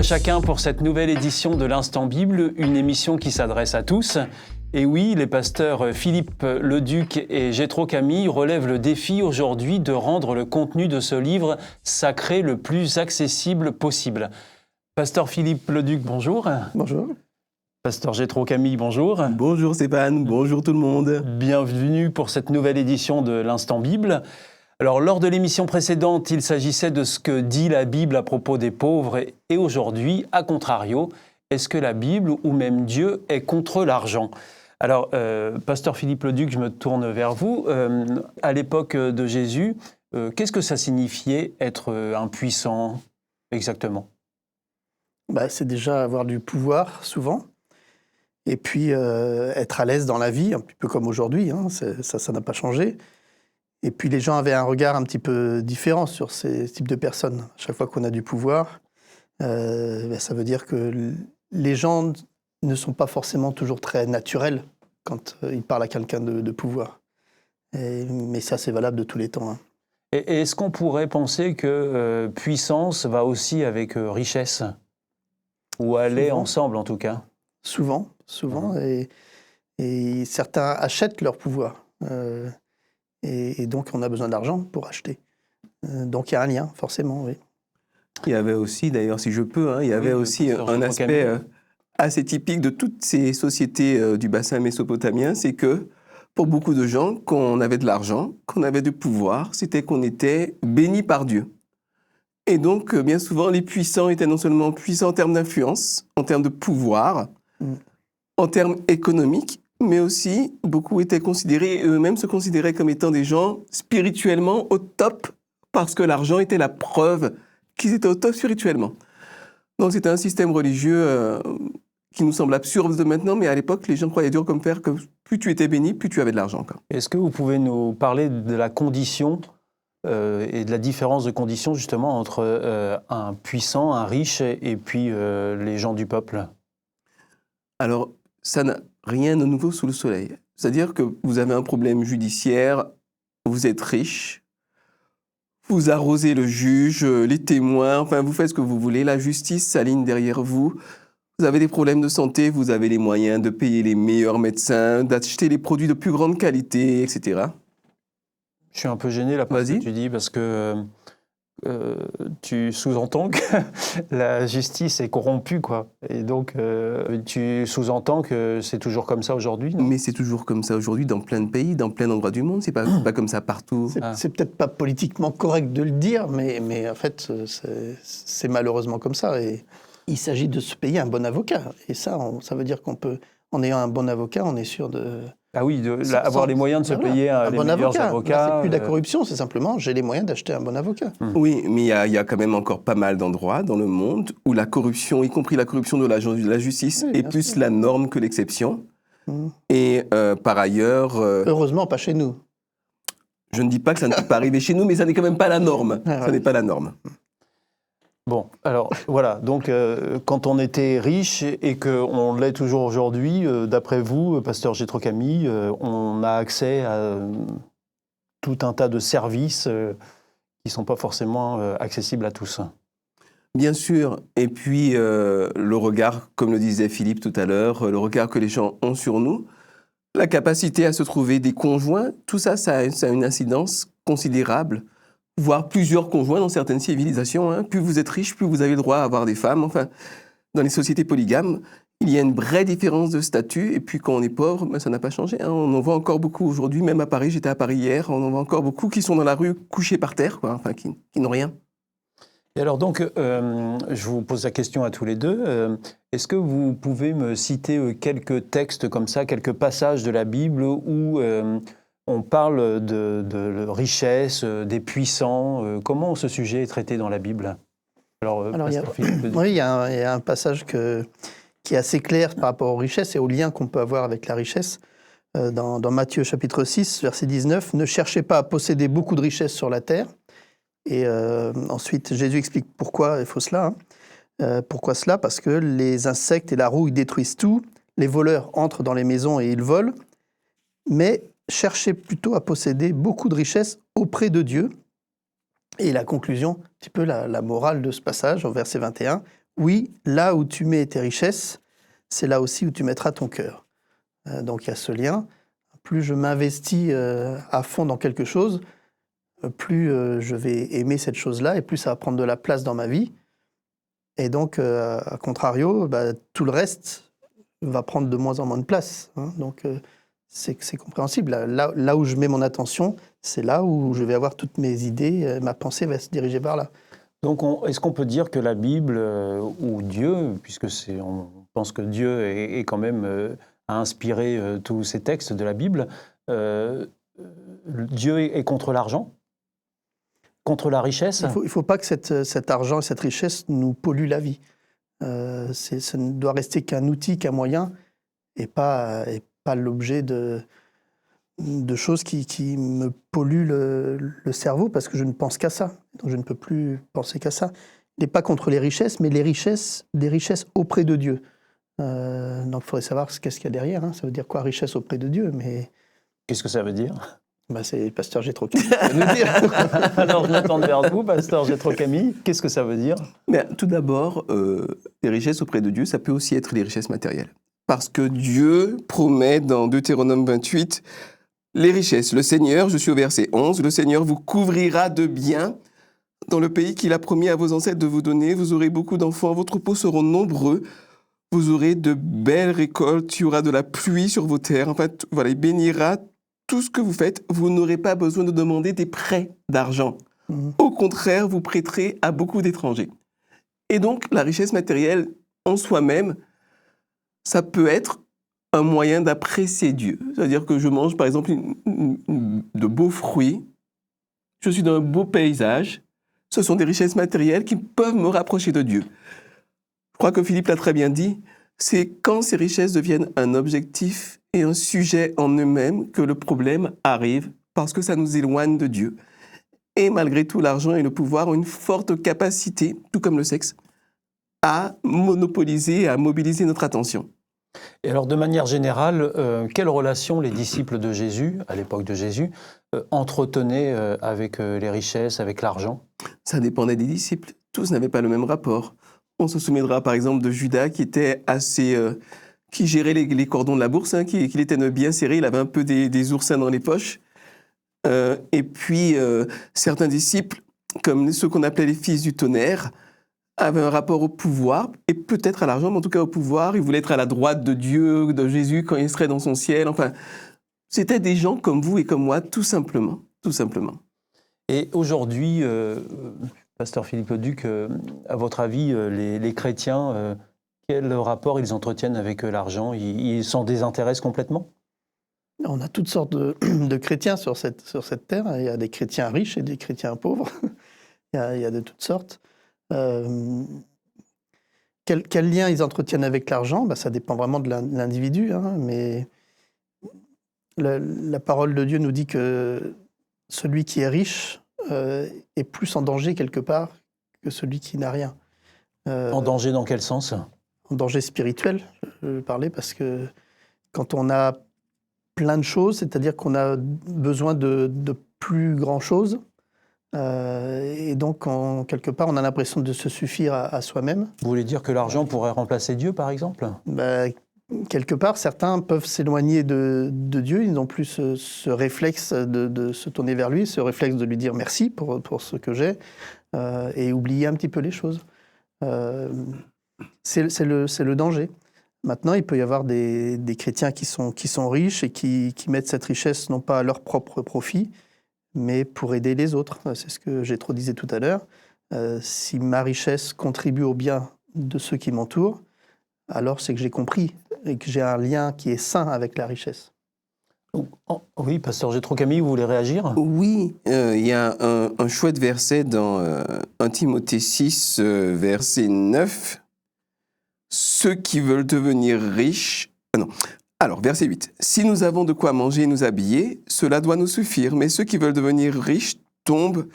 chacun pour cette nouvelle édition de l'Instant Bible, une émission qui s'adresse à tous. Et oui, les pasteurs Philippe Leduc et Jétro Camille relèvent le défi aujourd'hui de rendre le contenu de ce livre sacré le plus accessible possible. Pasteur Philippe Leduc, bonjour. Bonjour. Pasteur Jétro Camille, bonjour. Bonjour Stéphane, bonjour tout le monde. Bienvenue pour cette nouvelle édition de l'Instant Bible. Alors, lors de l'émission précédente, il s'agissait de ce que dit la Bible à propos des pauvres. Et aujourd'hui, à contrario, est-ce que la Bible ou même Dieu est contre l'argent ? Alors, Pasteur Philippe Leduc, je me tourne vers vous. À l'époque de Jésus, qu'est-ce que ça signifiait être impuissant exactement ? C'est déjà avoir du pouvoir, souvent. Et puis, être à l'aise dans la vie, un petit peu comme aujourd'hui. Ça n'a pas changé. Et puis, les gens avaient un regard un petit peu différent sur ces types de personnes. À chaque fois qu'on a du pouvoir, ça veut dire que les gens ne sont pas forcément toujours très naturels quand ils parlent à quelqu'un de pouvoir. Mais ça, c'est valable de tous les temps. Et est-ce qu'on pourrait penser que puissance va aussi avec richesse ? Ou aller ensemble, en tout cas ? Souvent. Et certains achètent leur pouvoir. Et donc, on a besoin d'argent pour acheter. Donc, il y a un lien, forcément, oui. Il y avait aussi, d'ailleurs, si je peux, il y avait aussi un aspect assez typique de toutes ces sociétés du bassin mésopotamien, c'est que pour beaucoup de gens, quand on avait de l'argent, qu'on avait du pouvoir, c'était qu'on était béni par Dieu. Et donc, bien souvent, les puissants étaient non seulement puissants en termes d'influence, en termes de pouvoir, en termes économiques, mais aussi, beaucoup étaient considérés, eux-mêmes se considéraient comme étant des gens spirituellement au top, parce que l'argent était la preuve qu'ils étaient au top spirituellement. Donc c'était un système religieux qui nous semble absurde maintenant, mais à l'époque, les gens croyaient dur comme fer que plus tu étais béni, plus tu avais de l'argent. Est-ce que vous pouvez nous parler de la condition et de la différence de conditions justement entre un puissant, un riche et puis les gens du peuple ? Alors, ça n'a rien de nouveau sous le soleil. C'est-à-dire que vous avez un problème judiciaire, vous êtes riche, vous arrosez le juge, les témoins, enfin vous faites ce que vous voulez, la justice s'aligne derrière vous. Vous avez des problèmes de santé, vous avez les moyens de payer les meilleurs médecins, d'acheter les produits de plus grande qualité, etc. Je suis un peu gêné là par ce que tu dis parce que tu sous-entends que la justice est corrompue, quoi. Et donc, tu sous-entends que c'est toujours comme ça aujourd'hui, non ? Mais c'est toujours comme ça aujourd'hui dans plein de pays, dans plein d'endroits du monde. C'est pas comme ça partout. C'est peut-être pas politiquement correct de le dire, mais en fait, c'est malheureusement comme ça. Et il s'agit de se payer un bon avocat. Et ça veut dire qu'on peut, en ayant un bon avocat, on est sûr de... Ah oui, avoir les moyens de se payer les bon meilleurs avocats. C'est plus de la corruption, c'est simplement j'ai les moyens d'acheter un bon avocat. Oui, mais il y a quand même encore pas mal d'endroits dans le monde où la corruption, y compris la corruption de la justice, est plus la norme que l'exception. Et par ailleurs... Heureusement, pas chez nous. Je ne dis pas que ça ne peut pas arriver chez nous, mais ça n'est quand même pas la norme. Ça n'est pas la norme. Bon, alors voilà, donc quand on était riche et qu'on l'est toujours aujourd'hui, d'après vous, Pasteur Jétro Camille, on a accès à tout un tas de services qui ne sont pas forcément accessibles à tous. Bien sûr, et puis le regard, comme le disait Philippe tout à l'heure, le regard que les gens ont sur nous, la capacité à se trouver des conjoints, tout ça, ça a une incidence considérable. Voire plusieurs conjoints dans certaines civilisations. Plus vous êtes riche, plus vous avez le droit à avoir des femmes. Enfin, dans les sociétés polygames, il y a une vraie différence de statut. Et puis quand on est pauvre, ça n'a pas changé. On en voit encore beaucoup aujourd'hui, même à Paris. J'étais à Paris hier. On en voit encore beaucoup qui sont dans la rue, couchés par terre, qui n'ont rien. Et alors donc, je vous pose la question à tous les deux. Est-ce que vous pouvez me citer quelques textes comme ça, quelques passages de la Bible où... on parle de richesse, des puissants. Comment ce sujet est traité dans la Bible ? Alors il y a un passage qui est assez clair par rapport aux richesses et aux liens qu'on peut avoir avec la richesse. Dans Matthieu chapitre 6, verset 19, « Ne cherchez pas à posséder beaucoup de richesses sur la terre. » Et ensuite, Jésus explique pourquoi il faut cela. Pourquoi cela ? Parce que les insectes et la rouille détruisent tout. Les voleurs entrent dans les maisons et ils volent. Mais cherchez plutôt à posséder beaucoup de richesses auprès de Dieu. Et la conclusion, un petit peu la morale de ce passage, au verset 21, oui, là où tu mets tes richesses, c'est là aussi où tu mettras ton cœur. Donc il y a ce lien. Plus je m'investis à fond dans quelque chose, plus je vais aimer cette chose-là et plus ça va prendre de la place dans ma vie. Et donc, à contrario, tout le reste va prendre de moins en moins de place. Donc, c'est compréhensible. Là où je mets mon attention, c'est là où je vais avoir toutes mes idées, ma pensée va se diriger vers là. Donc, est-ce qu'on peut dire que la Bible, ou Dieu, puisque on pense que Dieu est quand même a inspiré tous ces textes de la Bible, Dieu est contre l'argent ? Contre la richesse ? Il ne faut pas que cet argent et cette richesse nous polluent la vie. Ça ne doit rester qu'un outil, qu'un moyen, et pas l'objet de choses qui me polluent le cerveau, parce que je ne pense qu'à ça. Donc je ne peux plus penser qu'à ça. Il n'est pas contre les richesses, mais des richesses auprès de Dieu. Donc il faudrait savoir qu'est-ce qu'il y a derrière. Ça veut dire quoi, richesse auprès de Dieu, mais... Qu'est-ce que ça veut dire ? C'est Pasteur Jétro Camille qui va nous dire. Alors je m'attends vers vous, Pasteur Jétro Camille. Qu'est-ce que ça veut dire ? Mais tout d'abord, les richesses auprès de Dieu, ça peut aussi être les richesses matérielles. Parce que Dieu promet dans Deutéronome 28 les richesses. Le Seigneur, je suis au verset 11, le Seigneur vous couvrira de biens dans le pays qu'il a promis à vos ancêtres de vous donner. Vous aurez beaucoup d'enfants, vos troupeaux seront nombreux. Vous aurez de belles récoltes, il y aura de la pluie sur vos terres. Enfin, voilà, il bénira tout ce que vous faites. Vous n'aurez pas besoin de demander des prêts d'argent. Au contraire, vous prêterez à beaucoup d'étrangers. Et donc, la richesse matérielle en soi-même, ça peut être un moyen d'apprécier Dieu. C'est-à-dire que je mange, par exemple, de beaux fruits. Je suis dans un beau paysage. Ce sont des richesses matérielles qui peuvent me rapprocher de Dieu. Je crois que Philippe l'a très bien dit. C'est quand ces richesses deviennent un objectif et un sujet en eux-mêmes que le problème arrive, parce que ça nous éloigne de Dieu. Et malgré tout, l'argent et le pouvoir ont une forte capacité, tout comme le sexe, à monopoliser, à mobiliser notre attention. Et alors, de manière générale, quelle relation les disciples de Jésus, à l'époque de Jésus, entretenaient avec les richesses, avec l'argent ? Ça dépendait des disciples. Tous n'avaient pas le même rapport. On se souviendra par exemple de Judas qui était qui gérait les cordons de la bourse, qu'il était bien serré, il avait un peu des oursins dans les poches. Et puis, certains disciples, comme ceux qu'on appelait les fils du tonnerre, avaient un rapport au pouvoir, et peut-être à l'argent, mais en tout cas au pouvoir. Ils voulaient être à la droite de Dieu, de Jésus, quand il serait dans son ciel. Enfin, c'était des gens comme vous et comme moi, tout simplement. Tout simplement. Et aujourd'hui, Pasteur Philippe Leduc, à votre avis, les chrétiens, quel rapport ils entretiennent avec l'argent ? Ils s'en désintéressent complètement ? On a toutes sortes de chrétiens sur cette terre. Il y a des chrétiens riches et des chrétiens pauvres. Il y a de toutes sortes. Quel lien ils entretiennent avec l'argent ? Ça dépend vraiment de l'individu. Mais la parole de Dieu nous dit que celui qui est riche est plus en danger quelque part que celui qui n'a rien. En danger dans quel sens ? En danger spirituel, je parlais, parce que quand on a plein de choses, c'est-à-dire qu'on a besoin de plus grand-chose, et donc quelque part on a l'impression de se suffire à soi-même. Vous voulez dire que l'argent pourrait remplacer Dieu, par exemple ? Quelque part, certains peuvent s'éloigner de Dieu, ils n'ont plus ce réflexe de se tourner vers lui, ce réflexe de lui dire merci pour ce que j'ai, et oublier un petit peu les choses. C'est le danger. Maintenant, il peut y avoir des chrétiens qui sont riches et qui mettent cette richesse non pas à leur propre profit, mais pour aider les autres. C'est ce que Jétro disait tout à l'heure. Si ma richesse contribue au bien de ceux qui m'entourent, alors c'est que j'ai compris et que j'ai un lien qui est sain avec la richesse. Oui, Pasteur Jétro Camille, vous voulez réagir ? Oui, il y a un chouette verset dans 1 Timothée 6, verset 9. Ceux qui veulent devenir riches... Alors, verset 8. Si nous avons de quoi manger et nous habiller, cela doit nous suffire. Mais ceux qui veulent devenir riches tombent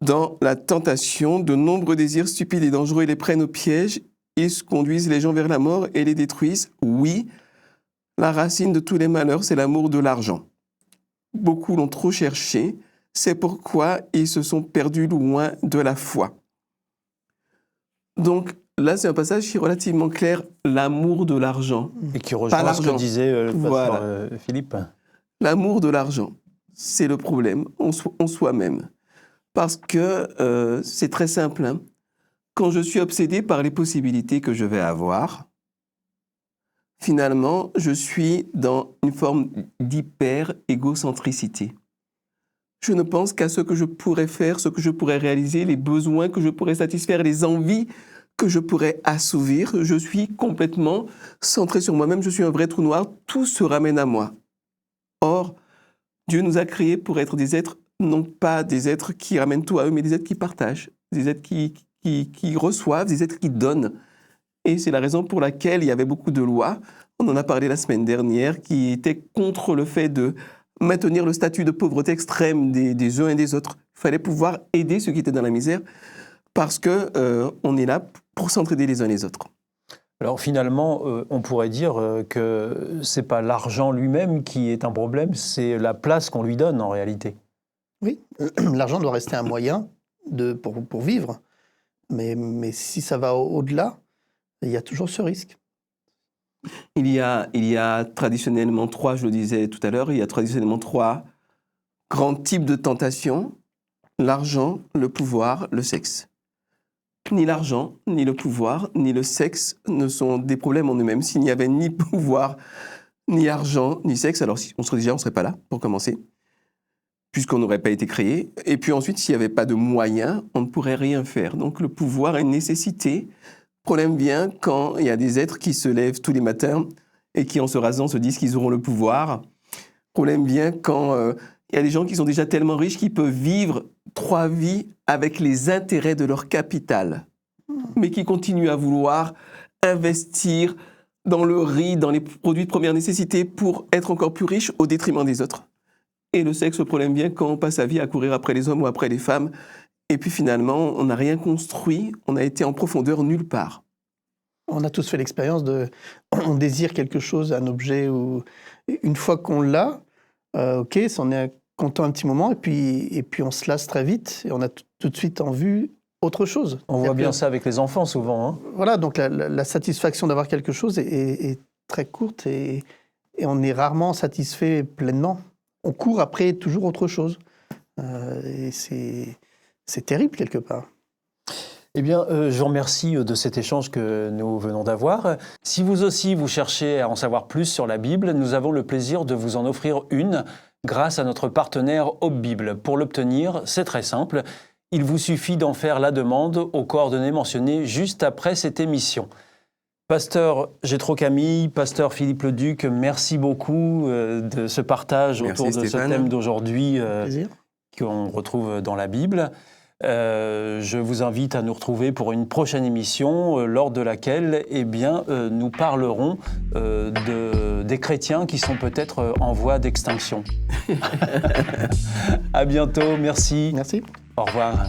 dans la tentation. De nombreux désirs stupides et dangereux les prennent au piège. Ils conduisent les gens vers la mort et les détruisent. Oui, la racine de tous les malheurs, c'est l'amour de l'argent. Beaucoup l'ont trop cherché. C'est pourquoi ils se sont perdus loin de la foi. Donc, là, c'est un passage qui est relativement clair, l'amour de l'argent. Et qui rejoint ce que disait le pasteur Philippe. L'amour de l'argent, c'est le problème en soi-même. Parce que c'est très simple. Hein. Quand je suis obsédé par les possibilités que je vais avoir, finalement, je suis dans une forme d'hyper-égocentricité. Je ne pense qu'à ce que je pourrais faire, ce que je pourrais réaliser, les besoins que je pourrais satisfaire, les envies que je pourrais assouvir. Je suis complètement centré sur moi-même, je suis un vrai trou noir, tout se ramène à moi. Or, Dieu nous a créés pour être des êtres, non pas des êtres qui ramènent tout à eux, mais des êtres qui partagent, des êtres qui reçoivent, des êtres qui donnent. Et c'est la raison pour laquelle il y avait beaucoup de lois, on en a parlé la semaine dernière, qui étaient contre le fait de maintenir le statut de pauvreté extrême des uns et des autres. Il fallait pouvoir aider ceux qui étaient dans la misère parce qu'on est là pour s'entraider les uns les autres. Alors finalement, on pourrait dire que ce n'est pas l'argent lui-même qui est un problème, c'est la place qu'on lui donne en réalité. Oui, l'argent doit rester un moyen pour vivre, mais si ça va au-delà, il y a toujours ce risque. Il y a traditionnellement trois, je le disais tout à l'heure, il y a traditionnellement trois grands types de tentations, l'argent, le pouvoir, le sexe. Ni l'argent, ni le pouvoir, ni le sexe ne sont des problèmes en eux-mêmes. S'il n'y avait ni pouvoir, ni argent, ni sexe, alors on serait pas là, pour commencer, puisqu'on n'aurait pas été créé. Et puis ensuite, s'il n'y avait pas de moyens, on ne pourrait rien faire. Donc le pouvoir est une nécessité. Le problème vient quand il y a des êtres qui se lèvent tous les matins et qui, en se rasant, se disent qu'ils auront le pouvoir. Le problème vient quand il y a des gens qui sont déjà tellement riches qu'ils peuvent vivre 3 vies avec les intérêts de leur capital, mais qui continuent à vouloir investir dans le riz, dans les produits de première nécessité pour être encore plus riches au détriment des autres. Et le sexe, le problème vient quand on passe sa vie à courir après les hommes ou après les femmes, et puis finalement, on n'a rien construit, on a été en profondeur nulle part. On a tous fait l'expérience on désire quelque chose, un objet, ou une fois qu'on l'a, ok, on est content un petit moment, et puis on se lasse très vite, et on a tout de suite en vue autre chose. On voit bien ça avec les enfants souvent. Hein. Voilà, donc la satisfaction d'avoir quelque chose est très courte, et on est rarement satisfait pleinement. On court après toujours autre chose. Et c'est terrible quelque part. Eh bien, je vous remercie de cet échange que nous venons d'avoir. Si vous aussi, vous cherchez à en savoir plus sur la Bible, nous avons le plaisir de vous en offrir une grâce à notre partenaire Hope Bible. Pour l'obtenir, c'est très simple. Il vous suffit d'en faire la demande aux coordonnées mentionnées juste après cette émission. Pasteur Jétro Camille, pasteur Philippe Leduc, merci beaucoup de ce partage autour de ce thème d'aujourd'hui qu'on retrouve dans la Bible. Je vous invite à nous retrouver pour une prochaine émission lors de laquelle nous parlerons des chrétiens qui sont peut-être en voie d'extinction. À bientôt, merci. Merci. Au revoir.